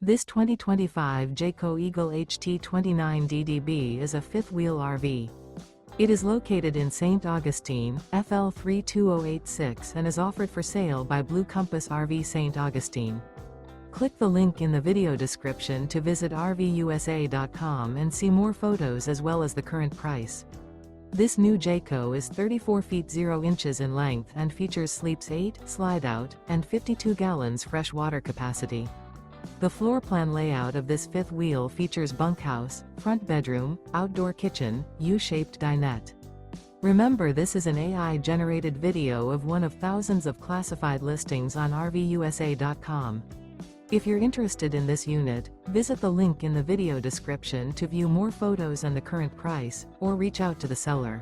This 2025 Jayco Eagle HT 29DDB is a fifth-wheel RV. It is located in St. Augustine, FL 32086 and is offered for sale by Blue Compass RV St. Augustine. Click the link in the video description to visit RVUSA.com and see more photos as well as the current price. This new Jayco is 34 feet 0 inches in length and features sleeps 8, slide-out, and 52 gallons fresh water capacity. The floor plan layout of this fifth wheel features bunkhouse, front bedroom, outdoor kitchen, U-shaped dinette. Remember, this is an AI-generated video of one of thousands of classified listings on RVUSA.com. If you're interested in this unit, visit the link in the video description to view more photos and the current price, or reach out to the seller.